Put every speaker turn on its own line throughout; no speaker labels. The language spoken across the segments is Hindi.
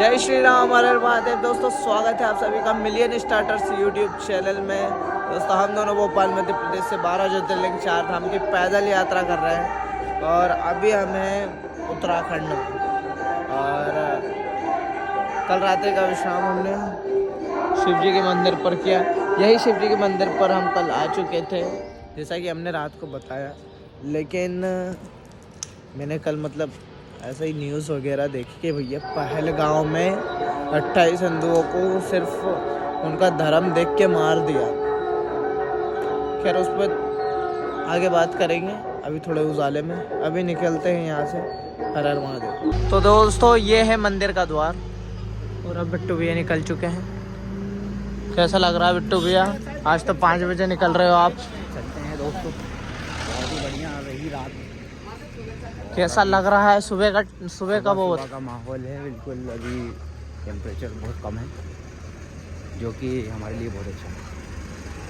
जय श्री राम, हर हर महादेव। दोस्तों स्वागत है आप सभी का मिलियन स्टार्टर्स यूट्यूब चैनल में। दोस्तों हम दोनों भोपाल मध्य प्रदेश से 12 ज्योतिर्लिंग 4 धाम की पैदल यात्रा कर रहे हैं और अभी हम हैं उत्तराखंड में। और कल रात का विश्राम हमने शिव जी के मंदिर पर किया। यही शिव जी के मंदिर पर हम कल आ चुके थे जैसा कि हमने रात को बताया, लेकिन मैंने कल ऐसा ही न्यूज़ वगैरह देखी कि भैया पहलगांव में 28 हिंदुओं को सिर्फ उनका धर्म देख के मार दिया। खैर उस पर आगे बात करेंगे, अभी थोड़े उजाले में। अभी निकलते हैं यहाँ से। हर हर महादेव। तो दोस्तों ये है मंदिर का द्वार और अब बिट्टू भैया निकल चुके हैं। कैसा लग रहा है बिट्टू भैया? आज तो 5 बजे निकल रहे हो आप।
चलते हैं दोस्तों, बहुत ही बढ़िया रही रात।
कैसा लग रहा है सुबह का वो?
सुबह का माहौल है बिल्कुल। अभी टेम्परेचर बहुत कम है जो कि हमारे लिए बहुत अच्छा है।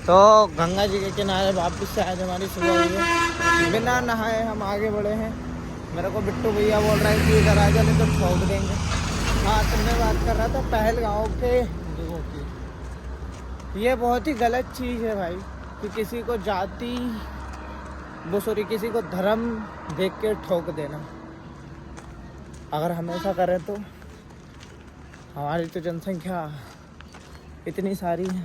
तो गंगा जी के किनारे वापस से आज हमारी सुबह हुई है। बिना नहाए हम आगे बढ़े हैं। मेरे को बिट्टू भैया बोल रहा है कि इधर आ जा नहीं तो ठोक देंगे। हाँ, तुमने बात कर रहा था पहलगांव के हिंदुओं की। ये बहुत ही गलत चीज़ है भाई कि किसी को जाति किसी को धर्म देख के ठोक देना। अगर हम ऐसा करें तो हमारी तो जनसंख्या इतनी सारी है,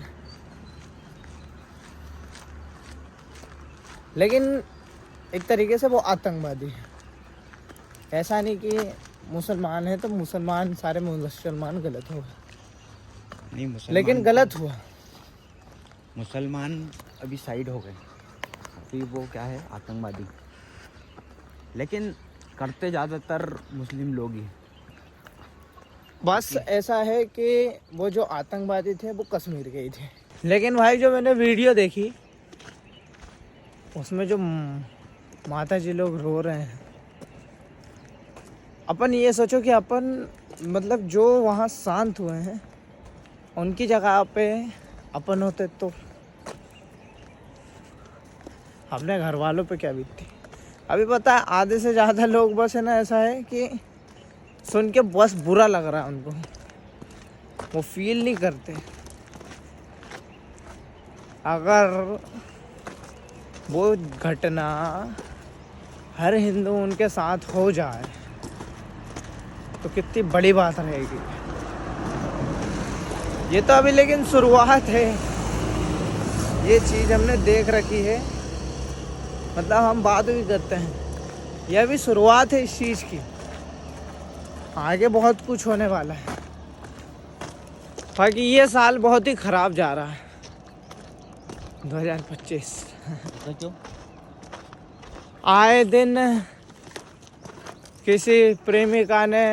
लेकिन एक तरीके से वो आतंकवादी है। ऐसा नहीं कि मुसलमान है तो मुसलमान सारे मुसलमान गलत हो गए,
नहीं
लेकिन गलत हुआ।
मुसलमान अभी साइड हो गए, अभी वो क्या है आतंकवादी, लेकिन करते ज़्यादातर मुस्लिम लोग ही।
बस ऐसा है कि वो जो आतंकवादी थे वो कश्मीर के ही थे। लेकिन भाई जो मैंने वीडियो देखी उसमें जो माता जी लोग रो रहे हैं, अपन ये सोचो कि अपन जो वहाँ शांत हुए हैं उनकी जगह पे अपन होते तो अपने घर वालों पे क्या बीतती। अभी पता है आधे से ज़्यादा लोग बस है ना, ऐसा है कि सुन के बस बुरा लग रहा है उनको, वो फील नहीं करते। अगर वो घटना हर हिंदू उनके साथ हो जाए तो कितनी बड़ी बात रहेगी। ये तो अभी लेकिन शुरुआत है। ये चीज़ हमने देख रखी है, हम बात भी करते हैं। यह भी शुरुआत है इस चीज़ की। आगे बहुत कुछ होने वाला है। बाकी ये साल बहुत ही ख़राब जा रहा है 2025।
क्यों?
आए दिन किसी प्रेमिका ने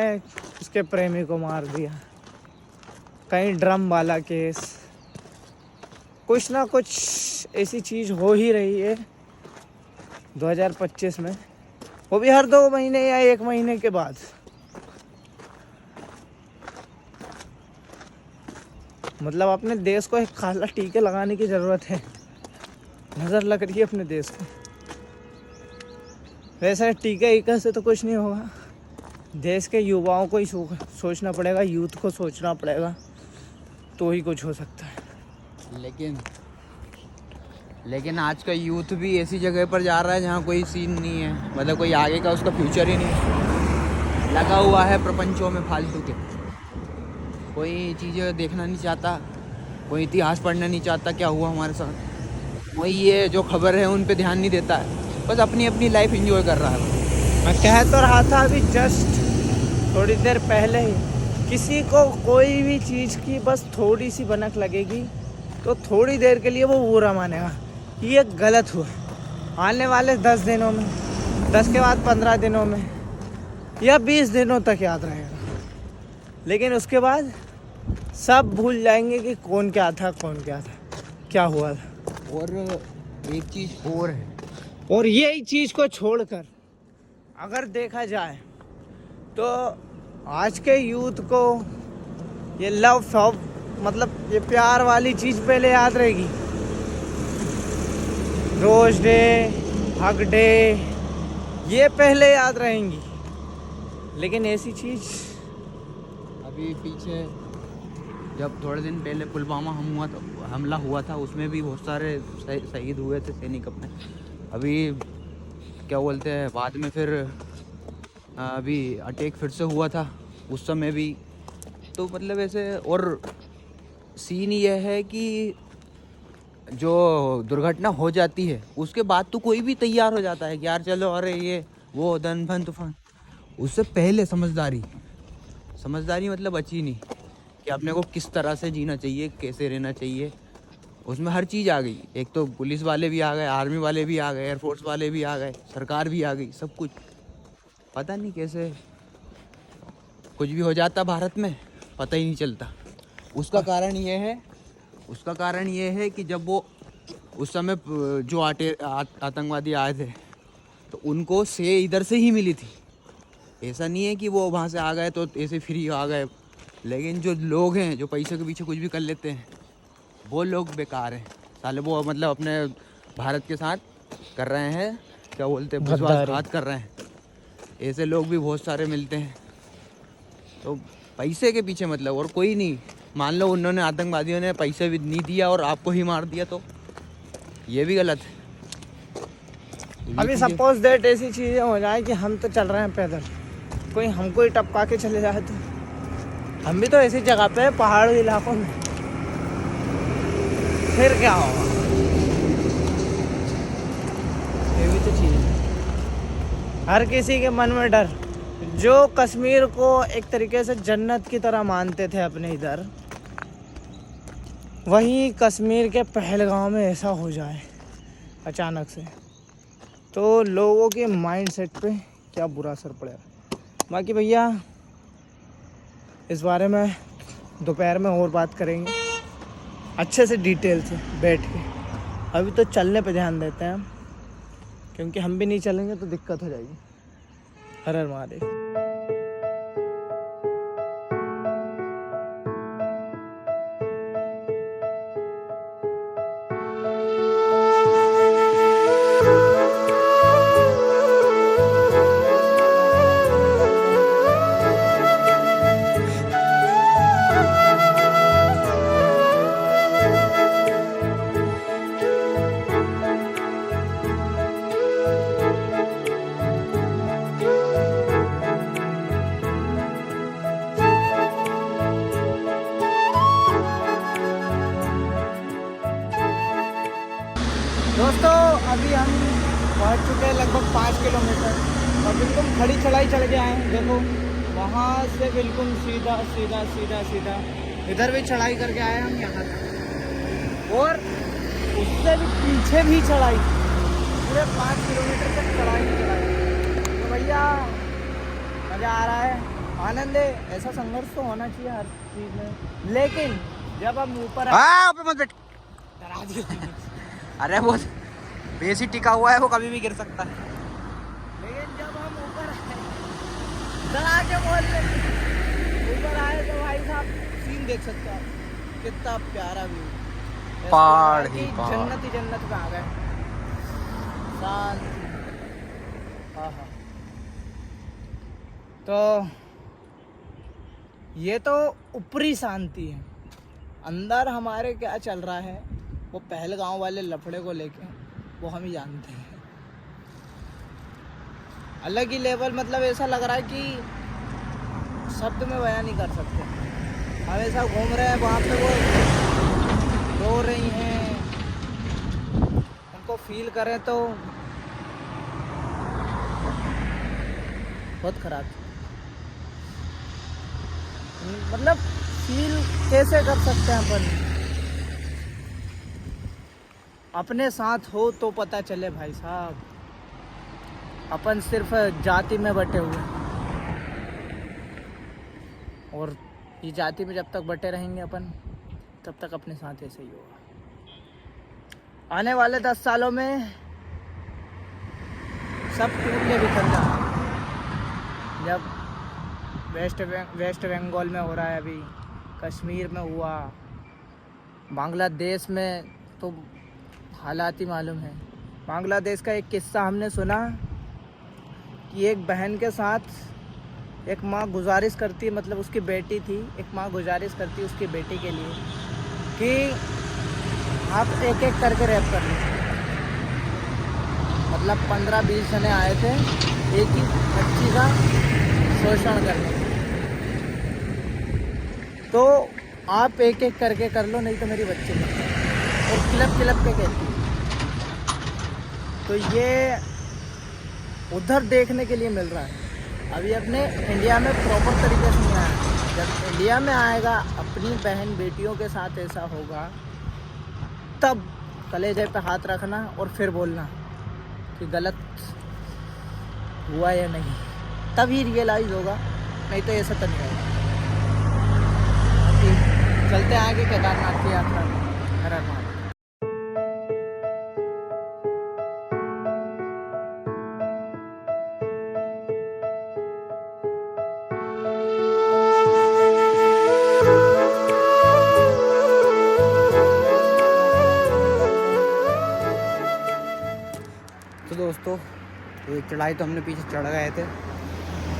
उसके प्रेमी को मार दिया, कहीं ड्रम वाला केस, कुछ ना कुछ ऐसी चीज़ हो ही रही है 2025 में। वो भी हर 2 महीने या 1 महीने के बाद। अपने देश को एक खाला टीके लगाने की ज़रूरत है। नज़र लग रही है अपने देश को। वैसे टीके से तो कुछ नहीं होगा। देश के युवाओं को ही सोचना पड़ेगा, यूथ को सोचना पड़ेगा, तो ही कुछ हो सकता है।
लेकिन आज का यूथ भी ऐसी जगह पर जा रहा है जहाँ कोई सीन नहीं है, कोई आगे का उसका फ्यूचर ही नहीं है। लगा हुआ है प्रपंचों में फालतू के। कोई चीज़ें देखना नहीं चाहता, कोई इतिहास पढ़ना नहीं चाहता क्या हुआ हमारे साथ। वही ये जो खबर है उन पे ध्यान नहीं देता है, बस अपनी अपनी लाइफ एंजॉय कर रहा है।
मैं कह तो रहा था अभी जस्ट थोड़ी देर पहले ही, किसी को कोई भी चीज़ की बस थोड़ी सी भनक लगेगी तो थोड़ी देर के लिए वो बुरा मानेगा कि ये गलत हुआ। आने वाले 10 दिनों में, 10 के बाद 15 दिनों में या 20 दिनों तक याद रहेगा, लेकिन उसके बाद सब भूल जाएंगे कि कौन क्या था, क्या हुआ था।
और एक चीज़ और है,
और यही चीज़ को छोड़कर अगर देखा जाए तो आज के यूथ को ये लव ये प्यार वाली चीज़ पहले याद रहेगी। रोज डे, हग डे, ये पहले याद रहेंगी। लेकिन ऐसी चीज़
अभी पीछे जब थोड़े दिन पहले पुलवामा हमला हुआ था, उसमें भी बहुत सारे शहीद हुए थे सैनिक अपने। अभी क्या बोलते हैं, बाद में फिर अभी अटैक फिर से हुआ था उस समय भी। तो मतलब ऐसे, और सीन ये है कि जो दुर्घटना हो जाती है उसके बाद तो कोई भी तैयार हो जाता है कि यार चलो, अरे ये वो धन फन तूफान। उससे पहले समझदारी मतलब बची नहीं कि अपने को किस तरह से जीना चाहिए, कैसे रहना चाहिए। उसमें हर चीज़ आ गई। एक तो पुलिस वाले भी आ गए, आर्मी वाले भी आ गए, एयरफोर्स वाले भी आ गए, सरकार भी आ गई, सब कुछ। पता नहीं कैसे कुछ भी हो जाता भारत में, पता ही नहीं चलता। उसका कारण ये है कि जब वो उस समय जो आतंकवादी आए थे तो उनको से इधर से ही मिली थी। ऐसा नहीं है कि वो वहाँ से आ गए तो ऐसे फ्री आ गए। लेकिन जो लोग हैं जो पैसे के पीछे कुछ भी कर लेते हैं, वो लोग बेकार हैं साले। वो मतलब अपने भारत के साथ कर रहे हैं, क्या बोलते हैं, विश्वासघात कर रहे हैं। ऐसे लोग भी बहुत सारे मिलते हैं। तो पैसे के पीछे मतलब, और कोई नहीं। मान लो उन्होंने, आतंकवादियों ने पैसे भी नहीं दिया और आपको ही मार दिया, तो ये भी गलत है।
अभी सपोज दैट ऐसी चीज़ें हो जाए कि हम तो चल रहे हैं पैदल, कोई हमको ही टपका के चले जाए, तो हम भी तो ऐसी जगह पे पहाड़ी इलाकों में, फिर क्या होगा? ये भी तो चीज़ है। हर किसी के मन में डर। जो कश्मीर को एक तरीके से जन्नत की तरह मानते थे अपने इधर, वहीं कश्मीर के पहलगाम में ऐसा हो जाए अचानक से, तो लोगों के माइंडसेट पे क्या बुरा असर पड़ेगा। बाकी भैया इस बारे में दोपहर में और बात करेंगे अच्छे से, डिटेल से बैठ के। अभी तो चलने पे ध्यान देते हैं हम, क्योंकि हम भी नहीं चलेंगे तो दिक्कत हो जाएगी। हर हर महादेव। दोस्तों अभी हम पहुंच चुके हैं लगभग 5 किलोमीटर, और बिल्कुल खड़ी चढ़ाई चढ़ के आए हैं। देखो वहाँ से बिल्कुल सीधा सीधा सीधा सीधा इधर भी चढ़ाई करके आए हम यहाँ तक, और उससे भी पीछे भी चढ़ाई, पूरे 5 किलोमीटर तक चढ़ाई। तो भैया मज़ा आ रहा है, आनंद है। ऐसा संघर्ष तो होना चाहिए हर चीज़ में, लेकिन जब हम ऊपर डरा दिया।
अरे वो बेसी टिका हुआ है, वो कभी भी गिर सकता है।
लेकिन जब हम ऊपर आए, डरा के बोल रहे ऊपर आए, तो भाई साहब सीन देख सकते हो आप, कितना प्यारा व्यू,
पहाड़ ही पहाड़,
जन्नत ही जन्नत में आ गए। शांत, हाँ। तो ये तो ऊपरी शांति है, अंदर हमारे क्या चल रहा है वो पहलगांव वाले लफड़े को लेके वो हम ही जानते हैं। अलग ही लेवल, मतलब ऐसा लग रहा है कि शब्द में बयान नहीं कर सकते। हम ऐसा घूम रहे हैं, वहाँ पे वो रो रही हैं, उनको फील करें तो बहुत खराब। मतलब फील कैसे कर सकते हैं अपन? अपने साथ हो तो पता चले भाई साहब। अपन सिर्फ जाति में बटे हुए हैं, और ये जाति में जब तक बटे रहेंगे अपन, तब तक अपने साथ ऐसे ही होगा। आने वाले 10 सालों में सब टूट के बिखर जाए। जब वेस्ट बंगाल में हो रहा है, अभी कश्मीर में हुआ, बांग्लादेश में तो हालात ही मालूम है। बांग्लादेश का एक किस्सा हमने सुना कि एक बहन के साथ एक माँ गुजारिश करती है, मतलब उसकी बेटी थी, एक माँ गुजारिश करती है उसकी बेटी के लिए कि आप एक एक करके रैप कर लीजिए। मतलब 15-20 जने आए थे एक ही बच्ची का शोषण करने, तो आप एक एक करके कर लो, नहीं तो मेरी बच्ची को। और किलप के कहती है। तो ये उधर देखने के लिए मिल रहा है। अभी अपने इंडिया में प्रॉपर तरीके से नहीं आया। जब इंडिया में आएगा, अपनी बहन बेटियों के साथ ऐसा होगा, तब कलेजे पे हाथ रखना और फिर बोलना कि गलत हुआ या नहीं, तभी रियलाइज़ होगा, नहीं तो ऐसा तो नहीं होगा। चलते हैं आगे केदारनाथ की यात्रा में। हर हर महादेव।
तो दोस्तों, एक चढ़ाई तो हमने पीछे चढ़ गए थे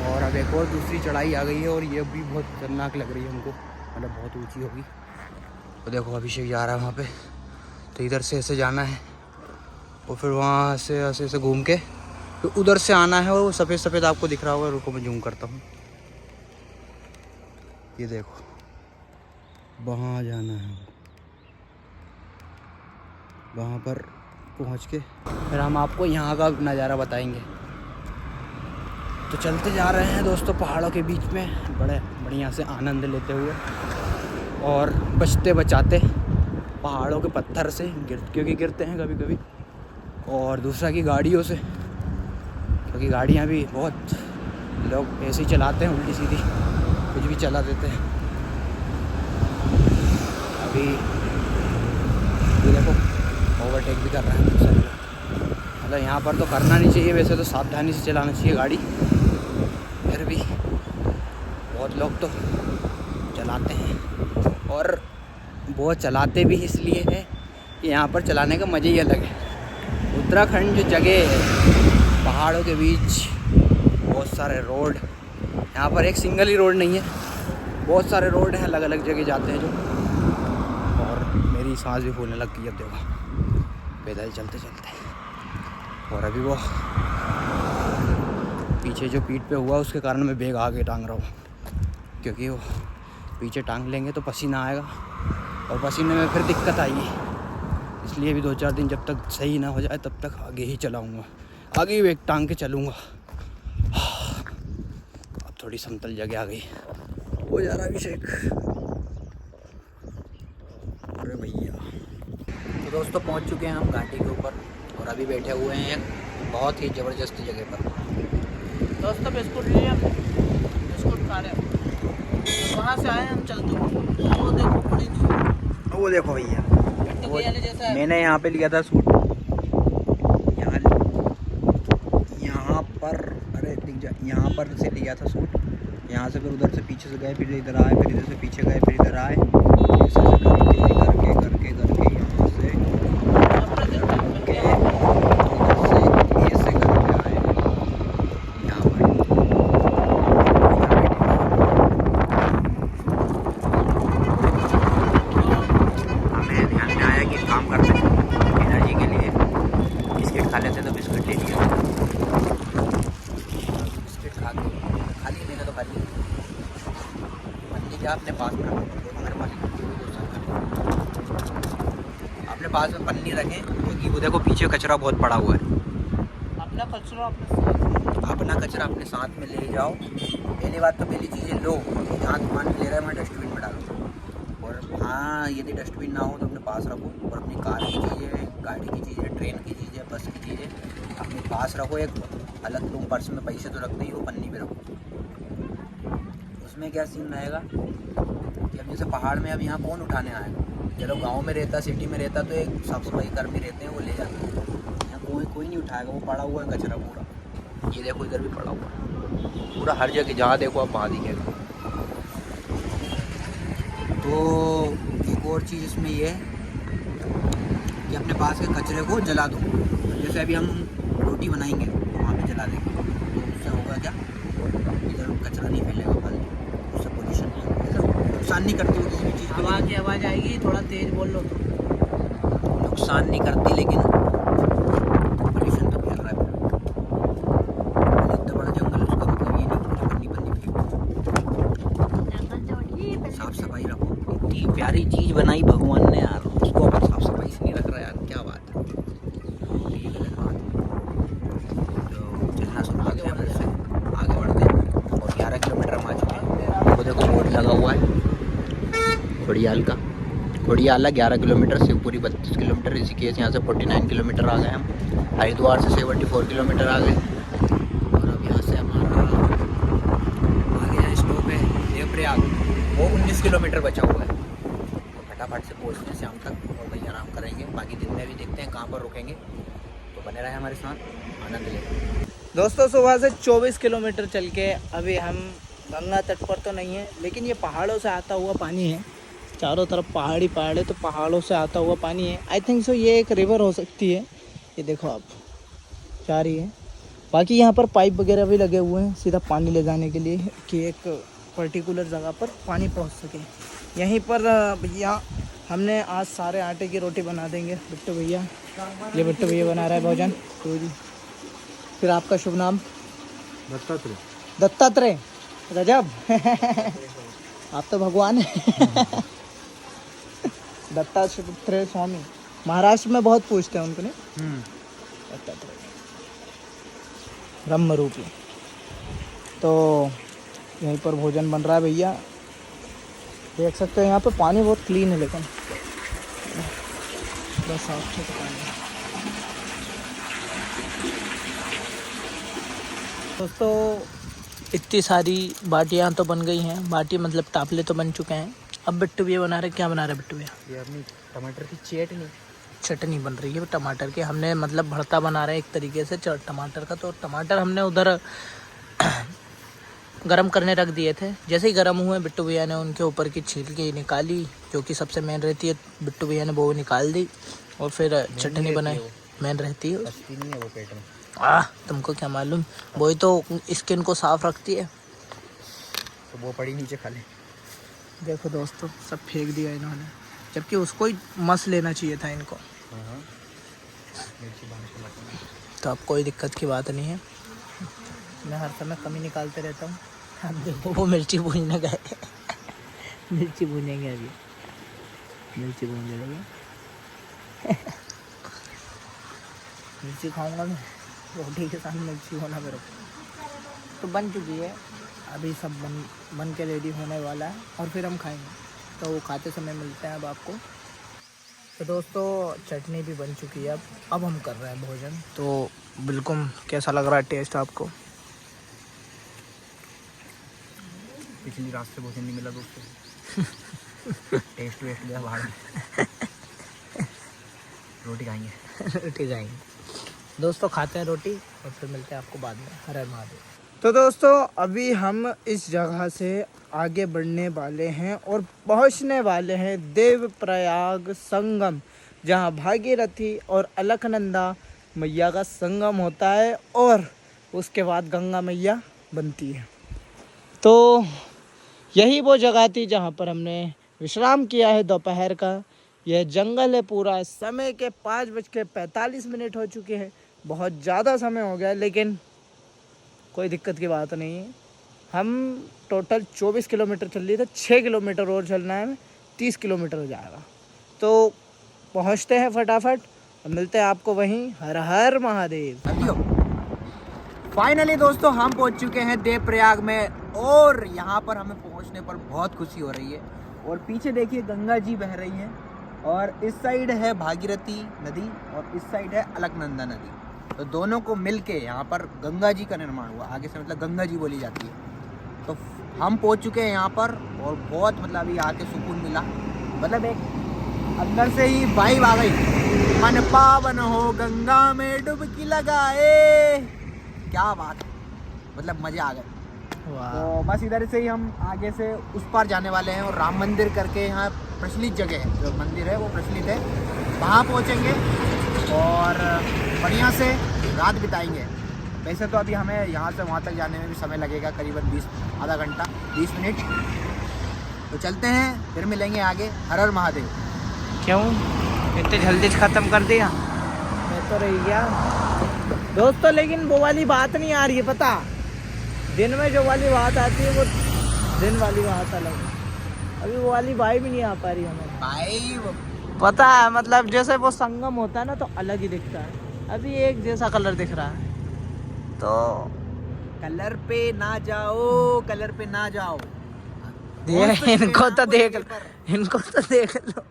और अब एक और दूसरी चढ़ाई आ गई है और ये भी बहुत खतरनाक लग रही है हमको, मतलब बहुत ऊंची होगी। तो देखो अभिषेक जा रहा है वहाँ पे, तो इधर से ऐसे जाना है और फिर वहाँ से ऐसे ऐसे घूम के तो उधर से आना है। और वो सफ़ेद सफ़ेद आपको दिख रहा होगा, रुको मैं जूम करता हूँ। ये देखो वहाँ जाना है, वहाँ पर पहुँच के फिर हम आपको यहाँ का नज़ारा बताएंगे। तो चलते जा रहे हैं दोस्तों पहाड़ों के बीच में, बड़े बढ़िया से आनंद लेते हुए और बचते बचाते पहाड़ों के पत्थर से क्योंकि गिरते हैं कभी कभी, और दूसरा की गाड़ियों से, क्योंकि गाड़ियाँ भी बहुत लोग ऐसे ही चलाते हैं, उल्टी सीधी कुछ भी चला देते हैं। अभी ये देखो ओवरटेक भी कर रहे हैं दूसरे लोग। मतलब यहाँ पर तो करना नहीं चाहिए, वैसे तो सावधानी से चलाना चाहिए गाड़ी, फिर भी बहुत लोग तो चलाते हैं। और वो चलाते भी इसलिए है कि यहाँ पर चलाने का मज़ा ही अलग है। उत्तराखंड जो जगह है पहाड़ों के बीच, बहुत सारे रोड, यहाँ पर एक सिंगल ही रोड नहीं है, बहुत सारे रोड हैं, अलग अलग जगह जाते हैं जो। और मेरी सांस भी फूलने लग गई अब देखो पैदल चलते चलते। और अभी वो पीछे जो पीठ पे हुआ उसके कारण मैं बैग आगे टांग रहा हूँ, क्योंकि वो पीछे टांग लेंगे तो पसीना आएगा और पसीने में फिर दिक्कत आएगी, इसलिए भी 2-4 दिन जब तक सही ना हो जाए तब तक आगे ही चलाऊँगा, आगे ही बैग टांग के चलूँगा। अब थोड़ी समतल जगह आ गई, हो जा रहा अभिषेक। अरे भैया, तो दोस्तों पहुंच चुके हैं हम घाटी के ऊपर और अभी बैठे हुए हैं एक बहुत ही ज़बरदस्त जगह पर।
दोस्तों बिस्कुट लिए, बिस्कुट खा रहे हैं, वहाँ से आए हम चलते हुए। वो देखो बड़ी दूर,
वो देखो भैया,
वो जैसा है।
मैंने यहाँ पे लिया था सूट, यहाँ पर, अरे दिख जा, यहाँ पर से लिया था सूट, यहाँ से फिर उधर से पीछे से गए, फिर इधर आए, फिर इधर से पीछे गए, फिर इधर आए, ऐसे करके करके करके यहाँ से अपने पास में मेरे अपने पास में पन्नी रखें, क्योंकि वो देखो पीछे कचरा बहुत पड़ा हुआ है। अपना कचरा अपने साथ में ले जाओ। पहली बात तो पहली चीज़ लो, जहाँ दुकान ले रहा है मैं डस्टबिन में डालो। और हाँ, यदि डस्टबिन ना हो तो अपने पास रखो और अपनी कार की चीज़ें, गाड़ी की चीज़ें, ट्रेन की चीज़ें, बस की चीज़ें अपने पास रखो। एक अलग तुम पर्स में पैसे तो रखते ही हो, पन्नी भी रखो। उसमें क्या सीन रहेगा कि अब जैसे पहाड़ में अब यहाँ कौन उठाने आएगा, चलो गांव में रहता, सिटी में रहता तो एक साफ सफाई कर्मी रहते हैं, वो ले जाते हैं। यहाँ कोई नहीं उठाएगा, वो पड़ा हुआ है कचरा पूरा। ये देखो इधर भी पड़ा हुआ है पूरा, हर जगह जहाँ देखो आप वहाँ दिखेगा। तो एक और चीज़ इसमें ये है कि अपने पास के कचरे को जला दो। जैसे अभी हम रोटी बनाएंगे तो वहाँ पे जला देंगे, तो उससे होगा क्या, इधर कचरा नहीं फैलेगा फालतू, उससे पोल्यूशन नुकसान नहीं करती वो किसी भी चीज़ को।
हवा की आवाज़ आएगी, थोड़ा तेज बोल लो तो।
नुकसान नहीं करती लेकिन पोल्यूशन तो फैल रहा है। इतना बड़ा जंगल, उसका मतलब ये नहीं कि बन्नी साफ सफाई रखो। इतनी प्यारी चीज़ बनाई भगवान ने यार, उसको अगर साफ सफाई से नहीं रख रहा यार, क्या बात है। ये गलत बात है। तो चलना शुरू करते हैं, फिर से आगे बढ़ते हैं। और 11 किलोमीटर हम आ चुके हैं। वो देखो बोर्ड लगा हुआ है घड़ियाल का। घड़ियाला 11 किलोमीटर, शिवपुरी 32 किलोमीटर, ऋषिकेश यहाँ से 49 किलोमीटर आ गए हम। हरिद्वार से 74 किलोमीटर आ गए। और अब यहाँ से हमारा आगे यहाँ स्टॉप है देवप्रयाग, वो 19 किलोमीटर बचा हुआ है। तो फटाफट से पहुँचते हैं शाम तक और वहीं आराम करेंगे। बाकी दिन में भी देखते हैं कहाँ पर रुकेंगे। तो बने रहे हमारे साथ, आनंद लें।
दोस्तों सुबह से 24 किलोमीटर चल के अभी हम गंगा तट पर तो नहीं है, लेकिन ये पहाड़ों से आता हुआ पानी है। चारों तरफ पहाड़ी पहाड़ है, तो पहाड़ों से आता हुआ पानी है। आई थिंक सो ये एक रिवर हो सकती है। ये देखो आप जा रही है। बाकी यहाँ पर पाइप वगैरह भी लगे हुए हैं सीधा पानी ले जाने के लिए, कि एक पर्टिकुलर जगह पर पानी पहुँच सके। यहीं पर भैया हमने आज सारे आटे की रोटी बना देंगे। बिट्टू भैया, ये बिट्टू भैया बना रहा है भोजन। तो जी, फिर आपका शुभ नाम?
दत्तात्रेय।
दत्तात्रेय, गजब। आप तो भगवान हैं। दत्तात्रेय स्वामी, महाराष्ट्र में बहुत पूछते हैं उनको, नहीं? दत्तात्रेय ब्रह्म रूपी। तो यहीं पर भोजन बन रहा है भैया, देख सकते हैं। यहाँ पे पानी बहुत क्लीन है, लेकिन बस साफ सुथरा पानी है। दोस्तों इतनी सारी बाटियाँ तो बन गई हैं, बाटी मतलब टापले तो बन चुके हैं। अब बिट्टू भैया बना रहे, क्या बना रहे बिट्टू भैया?
ये अपनी टमाटर की
चटनी बन रही है टमाटर की। हमने मतलब भरता बना रहे हैं एक तरीके से टमाटर का। तो टमाटर हमने उधर गरम करने रख दिए थे। जैसे ही गरम हुए बिट्टू भैया ने उनके ऊपर की छिलकी निकाली, जो कि सबसे मेन रहती है। बिट्टू भैया ने वो निकाल दी और फिर चटनी बनाई। मेन रहती है
नहीं है वो पेट में।
तुमको क्या मालूम, वही तो स्किन को साफ रखती है।
तो वो पड़ी नीचे खा ले।
देखो दोस्तों, सब फेंक दिया इन्होंने, जबकि उसको ही मस लेना चाहिए था इनको। तो अब कोई दिक्कत की बात नहीं है, मैं हर समय कमी निकालते रहता हूँ। अब देखो वो मिर्ची भूनने गए। मिर्ची भूनेंगे अभी, मिर्ची भूनने लगे। मिर्ची खाऊंगा मैं, रोटी के साथ मिर्ची होना मेरे को। तो बन चुकी है, अभी सब बन के रेडी होने वाला है और फिर हम खाएंगे। तो वो खाते समय मिलते हैं अब आपको। तो दोस्तों चटनी भी बन चुकी है। अब हम कर रहे हैं भोजन। तो बिल्कुल कैसा लग रहा है टेस्ट आपको?
पिछली रात से भोजन नहीं मिला दोस्तों। टेस्ट वेस्ट गया बाहर में। रोटी खाएंगे।
रोटी खाएंगे दोस्तों, खाते हैं रोटी और फिर मिलते हैं आपको बाद में। हर हर महादेव। तो दोस्तों अभी हम इस जगह से आगे बढ़ने वाले हैं और पहुंचने वाले हैं देवप्रयाग संगम, जहां भागीरथी और अलकनंदा मैया का संगम होता है और उसके बाद गंगा मैया बनती है। तो यही वो जगह थी जहां पर हमने विश्राम किया है दोपहर का। यह जंगल है पूरा। समय के 5:45 हो चुके हैं। बहुत ज़्यादा समय हो गया, लेकिन कोई दिक्कत की बात नहीं है। हम टोटल 24 किलोमीटर चल रही थे, 6 किलोमीटर और चलना है, 30 किलोमीटर हो जाएगा। तो पहुंचते हैं फटाफट और मिलते हैं आपको वहीं। हर हर महादेव।
फाइनली दोस्तों हम पहुंच चुके हैं देवप्रयाग में और यहाँ पर हमें पहुंचने पर बहुत खुशी हो रही है। और पीछे देखिए गंगा जी बह रही हैं और इस साइड है भागीरथी नदी और इस साइड है अलकनंदा नदी। तो दोनों को मिलके यहाँ पर गंगा जी का निर्माण हुआ। आगे से मतलब गंगा जी बोली जाती है। तो हम पहुँच चुके हैं यहाँ पर और बहुत मतलब अभी आके सुकून मिला। मतलब एक अंदर से ही वाइब आ गई, मन पावन हो गंगा में डुबकी लगाए। क्या बात है, मतलब मजे आ गए। तो बस इधर से ही हम आगे से उस पार जाने वाले हैं और राम मंदिर करके यहाँ प्रचलित जगह है, जो मंदिर है वो प्रचलित है, वहाँ पहुँचेंगे और बढ़िया से रात बिताएंगे। वैसे तो अभी हमें यहाँ से वहाँ तक जाने में भी समय लगेगा, करीबन आधा घंटा 20 मिनट। तो चलते हैं, फिर मिलेंगे आगे। हर हर महादेव।
क्यों इतने जल्दी ख़त्म कर दिया? मैं तो रही गया दोस्तों, लेकिन वो वाली बात नहीं आ रही है, पता। दिन में जो वाली बात आती है वो दिन वाली बात अलग है। अभी वो वाली वाइब भी नहीं आ पा रही हमें
भाई।
पता है, मतलब जैसे वो संगम होता है ना तो अलग ही दिखता है। अभी एक जैसा कलर दिख रहा है, तो
कलर पे ना जाओ, कलर पे ना जाओ।
इनको तो देख लो।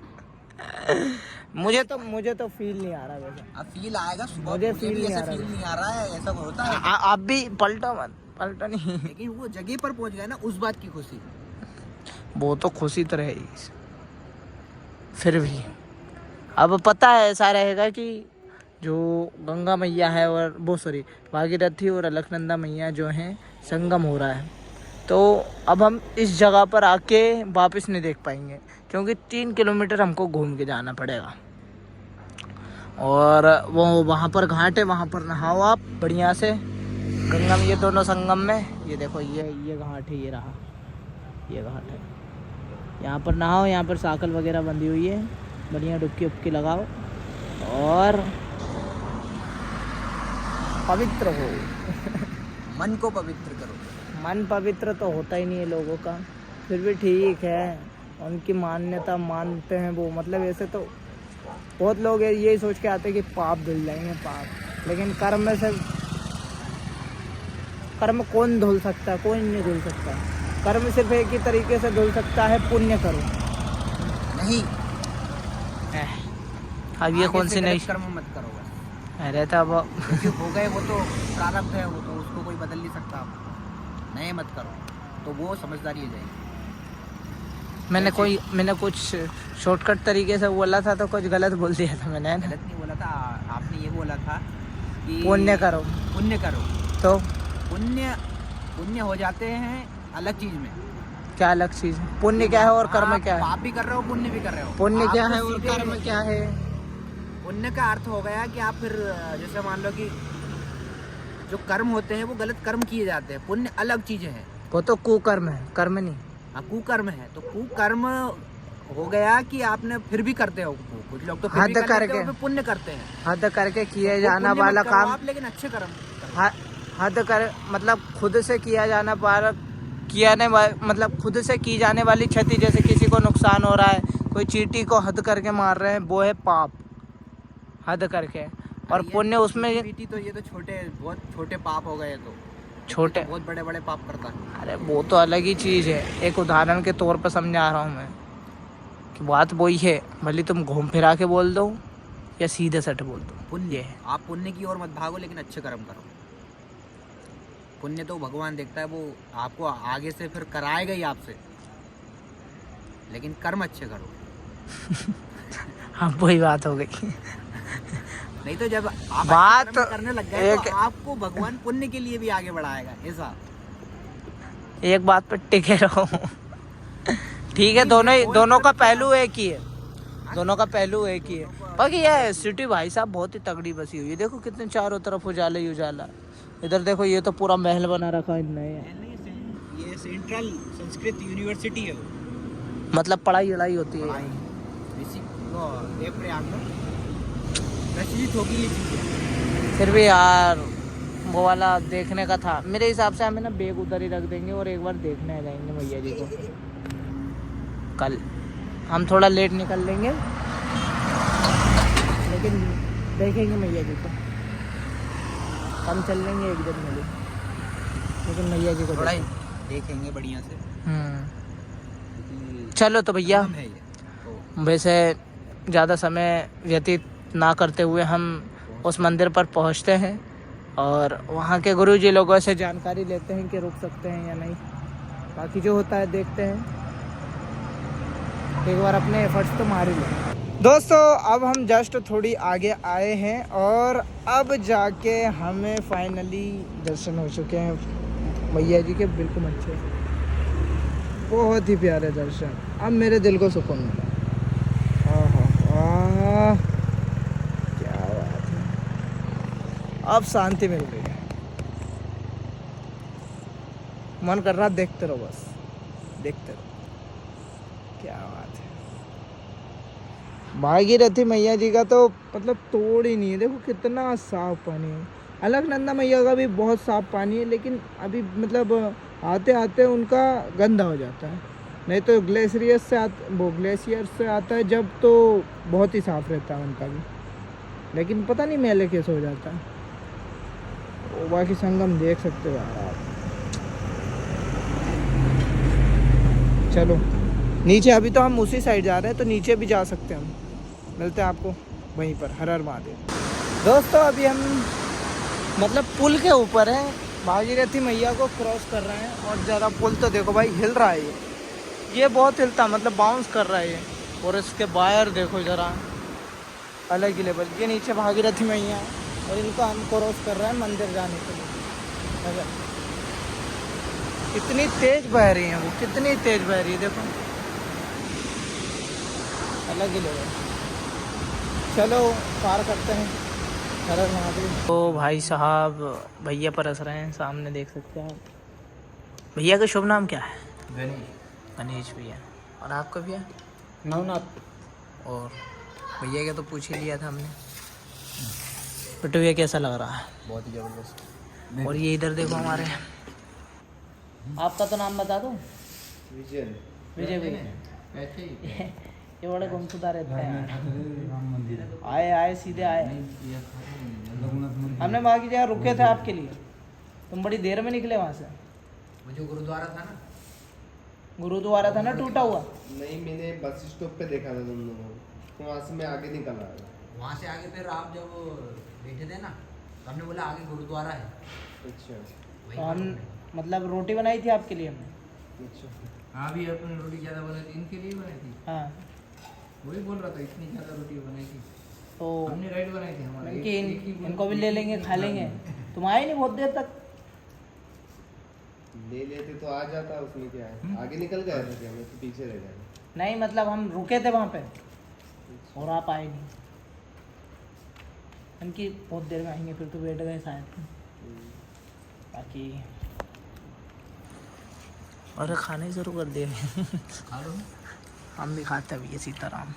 मुझे तो फील नहीं आ रहा वैसे।
अब फील आएगा सुबह।
मुझे फील
भी
नहीं
ऐसा
आ रहा
फील नहीं आ रहा है, ऐसा होता है।
आप भी पलटो मत, पलटो नहीं।
लेकिन वो जगह पर पहुंच गए ना, उस बात की खुशी।
वो तो खुशी तो रहेगी, फिर भी अब पता है ऐसा रहेगा कि जो गंगा मैया है और वो भागीरथी और अलकनंदा मैया जो हैं, संगम हो रहा है। तो अब हम इस जगह पर आके वापस नहीं देख पाएंगे, क्योंकि 3 किलोमीटर हमको घूम के जाना पड़ेगा। और वो वहाँ पर घाट है, वहाँ पर नहाओ आप बढ़िया से गंगा में, ये दोनों संगम में। ये देखो, ये घाट है, ये रहा, ये घाट है। यहाँ पर नहाओ, यहाँ पर साइकिल वगैरह बंधी हुई है, बढ़िया डुबकी उबकी लगाओ और पवित्र हो।
मन को पवित्र करो।
मन पवित्र तो होता ही नहीं है लोगों का, फिर भी ठीक है, उनकी मान्यता मानते हैं वो। मतलब ऐसे तो बहुत लोग यही सोच के आते हैं कि पाप धुल जाएंगे, पाप। लेकिन कर्म कौन धुल सकता है? कोई नहीं धुल सकता। कर्म सिर्फ एक ही तरीके से धुल सकता है, पुण्य करो।
नहीं,
अब ये कौन सी नई
कर्म मत करो बस।
अरे तो अब
हो गए, वो तो प्रारब्ध है, वो तो उसको कोई बदल नहीं सकता। नए मत करो, तो वो समझदारी हो जाएगी। मैंने कुछ शॉर्टकट तरीके से बोला था, तो कुछ गलत बोल दिया था मैंने। गलत नहीं बोला था, आपने ये बोला था कि
पुण्य करो।
पुण्य करो
तो
पुण्य हो जाते हैं अलग चीज में।
क्या अलग चीज? पुण्य क्या है और कर्म क्या है?
पाप भी कर रहे हो, पुण्य भी कर रहे हो।
पुण्य क्या
आप
है
तो
और
सीधे-
कर्म क्या है?
पुण्य का अर्थ हो गया कि आप फिर जैसे मान लो कि जो कर्म होते हैं वो गलत कर्म किए जाते हैं। पुण्य अलग चीजें हैं।
वो तो कुकर्म है, कर्म नहीं।
कुकर्म है, तो कुकर्म हो गया कि आपने फिर भी करते हो। कुछ लोग तो फिर भी
हद
कर लेते
करके।
हो, फिर पुण्य करते हैं।
हद करके किए
तो
जाना
पुण्य मत
वाला
करो
काम,
आप, लेकिन अच्छे कर्म करो।
हद कर मतलब खुद से किया जाना वाला मतलब खुद से की जाने वाली क्षति, जैसे किसी को नुकसान हो रहा है, कोई चींटी को हद करके मार रहे हैं, वो है पाप, हद करके। और पुण्य उसमें
चींटी तो ये तो बहुत छोटे पाप हो गए। तो
छोटे
तो बहुत बड़े बड़े पाप करता है।
अरे वो तो अलग ही चीज़ है। एक उदाहरण के तौर पर समझा रहा हूँ मैं कि बात वही है, भले तुम घूम फिरा के बोल दो या सीधे सट बोल दो, पुण्य है।
आप पुण्य की ओर मत भागो, लेकिन अच्छे कर्म करो। पुण्य तो भगवान देखता है, वो आपको आगे से फिर कराएगा ही आपसे, लेकिन कर्म अच्छे करो।
हाँ, वही बात हो गई।
नहीं तो जब आप
बात
अच्छे कर्म करने लग गए
एक-
तो आपको भगवान पुण्य के लिए भी आगे बढ़ाएगा। ऐसा
एक बात पर टिके रहो। ठीक है, दोनों का पहलू एक ही है, दोनों का पहलू एक ही है। बाकी ये सिटी भाई साहब बहुत ही तगड़ी बसी हुई है। देखो कितने चारों तरफ उजाला ही उजाला। इधर देखो, ये तो पूरा महल बना रखा है इनने।
ये सेंट्रल संस्कृत यूनिवर्सिटी है,
मतलब पढ़ाई वढ़ाई होती है।
प्रचलित होगी ये चीज़ें।
फिर भी यार वो वाला देखने का था। मेरे हिसाब से हमें ना बैग उधर ही रख देंगे और एक बार देखने आ जाएंगे मैया जी को। कल हम थोड़ा लेट निकल लेंगे, लेकिन देखेंगे मैया जी को। हम चल लेंगे एक दिन मिले, लेकिन मैया जी को
थोड़ा देखेंगे बढ़िया से।
चलो तो भैया,
है ये तो।
वैसे ज़्यादा समय व्यतीत ना करते हुए हम उस मंदिर पर पहुंचते हैं और वहाँ के गुरुजी लोगों से जानकारी लेते हैं कि रुक सकते हैं या नहीं। बाकी जो होता है देखते हैं, एक बार अपने एफर्ट्स तो मार ही लें। दोस्तों, अब हम जस्ट थोड़ी आगे आए हैं और अब जाके हमें फाइनली दर्शन हो चुके हैं मैया जी के, बिल्कुल अच्छे, बहुत ही प्यारे दर्शन। अब मेरे दिल को सुकून मिला। क्या बात है, अब शांति मिल रही है। मन कर रहा देखते रहो, बस देखते रहो। क्या बात है, भागीरथी मैया जी का तो मतलब तोड़ ही नहीं है। देखो कितना साफ पानी है। अलकनंदा मैया का भी बहुत साफ पानी है, लेकिन अभी मतलब आते आते उनका गंदा हो जाता है। नहीं तो ग्लेशियर से आता है जब, तो बहुत ही साफ रहता है उनका भी, लेकिन पता नहीं मेले कैसे हो जाता है। वो बाकी संगम देख सकते हो यार आप। चलो नीचे, अभी तो हम उसी साइड जा रहे हैं, तो नीचे भी जा सकते हैं हम। मिलते हैं आपको वहीं पर। हर हर महादेव। दोस्तों अभी हम मतलब पुल के ऊपर हैं, भागीरथी मैया को क्रॉस कर रहे हैं। और ज़रा पुल तो देखो भाई, हिल रहा है ये बहुत हिलता, मतलब बाउंस कर रहा है ये। और इसके वायर देखो ज़रा, अलग ही लेवल। ये नीचे भागीरथी मैया है और इनको हम क्रॉस कर रहे हैं मंदिर जाने के लिए। अगर कितनी तेज बह रही है वो, कितनी तेज बह रही है देखो, अलग ही लेवल। चलो पार करते हैं। हर हर महादेव। तो भाई साहब भैया परस रहे हैं, सामने देख सकते हैं आप। भैया का शुभ नाम क्या है? गणेश भैया। और आपका भैया?
नवनाथ।
और भैया का तो पूछ ही लिया था हमने। पिट्टू भैया कैसा लग रहा है?
बहुत ही जबरदस्त।
और ये इधर देखो हमारे, आपका तो नाम बता दो। विजय भैया। ये बड़े गुमसुदा रहते हैं। आए सीधे आए। हमने वहाँ की जगह रुके थे आपके लिए, तुम बड़ी देर में निकले वहाँ से।
वो जो गुरुद्वारा था ना
टूटा हुआ।
नहीं, मैंने बस स्टॉप पे देखा था तुम लोगों को, तो वहाँ से मैं आगे निकल आया।
वहाँ से आगे फिर आप जब बैठे थे ना, तो हमने बोला आगे गुरुद्वारा है।
अच्छा
तो हम मतलब रोटी बनाई थी आपके लिए हमने।
अच्छा।
हाँ भी अपनी रोटी ज़्यादा बनाई थी, इनके लिए बनाई थी।
हाँ
वही बोल रहा था, इतनी ज़्यादा रोटी बनाई थी।
तो
हमने राइट बनाई थी हमारे।
इनको भी ले लेंगे, खा लेंगे। तुम आए नहीं बहुत देर तक।
ले लेते तो आ जाता, उसमें क्या है। आगे निकल गए थे, हमें तो पीछे रह गए।
नहीं मतलब हम रुके थे वहाँ पे और आप आए नहीं। इनकी बहुत देर में आएंगे, फिर तो बैठ गए शायद। बाकी अरे खाने शुरू कर दिए।
खा लो।
हम भी खाते हैं भैया सीताराम।